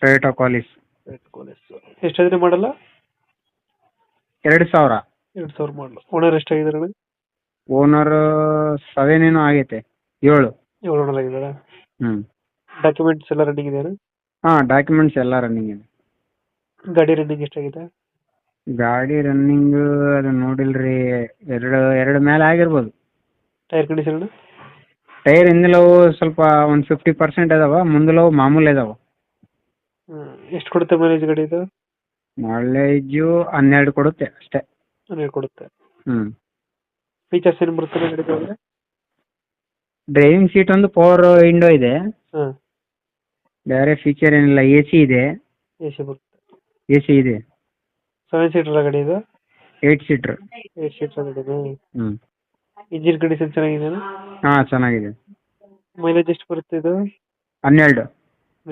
Toyota ಕಾಲಿಸ್. ಎಷ್ಟಾದ್ರೆ ಮಾಡಲ್ಲ? 2000. 2000 ಮಾಡಲು. Owner ಎಷ್ಟಾಗಿದ್ದಾರೆ? Owner 7 ಏನೋ ಆಗೈತೆ, 7. 7 ಓನರ್ ಆಗಿದ್ದಾರಾ? ಹ್ಮ್. ಡಾಕ್ಯುಮೆಂಟ್ಸ್ ಎಲ್ಲ ರನ್ನಿಂಗ್ ಇದೆಯಾ? ಹಾಂ, ಡಾಕ್ಯುಮೆಂಟ್ಸ್ ಎಲ್ಲ ರನ್ನಿಂಗ್ ಇದೆ. ಗಾಡಿ ರನ್ನಿಂಗ್ ಎಷ್ಟಾಗಿದೆ? ಗಾಡಿ ರನ್ನಿಂಗ್ ಅದು ನೋಡಿಲ್ರಿ, ಎರಡು ಮೇಲೆ ಆಗಿರ್ಬೋದು. Tyre condition? ಟೈರ್ ಹಿಂದಿಲವು ಸ್ವಲ್ಪ ಒಂದು 50% ಅದಾವ, ಮುಂದಲವು ಮಾಮೂಲಿ ಅದಾವ. ಎಷ್ಟು ಕೊಡುತ್ತೆ ಮೈಲೇಜ್ ಗಾಡಿ ಇದು? ಮೈಲೇಜು 12 ಕೊಡುತ್ತೆ ಅಷ್ಟೇ. 12 ಕೊಡುತ್ತೆ. ಹ್ಮ್. ಫೀಚರ್ಸ್ ಏನು ಬರುತ್ತೆ ಗಾಡಿ ಒಳಗಡೆ? ಡ್ರೈವಿಂಗ್ ಸೀಟ್ ಒಂದು ಪವರ್ ವಿಂಡೋ ಇದೆ. ಹಾಂ. ಬೇರೆ ಫೀಚರ್ ಏನಿಲ್ಲ. ಎ ಸಿ ಇದೆ. ಎ ಸಿ ಬರುತ್ತೆ. ಎ ಸಿ ಇದೆ. 7 ಸೀಟರ್ ಗಾಡಿ ಇದು? 8 ಸೀಟ್ರ್. 8 ಸೀಟರ್ ಗಾಡಿ. ಹ್ಮ್. ಇಂಜಿನ್ ಕಂಡೀಷನ್ ಚೆನ್ನಾಗಿದೆಯಾ? ಹಾಂ, ಚೆನ್ನಾಗಿದೆ. ಮೈಲೇಜ್ ಎಷ್ಟು ಬರುತ್ತೆ ಇದು? 12.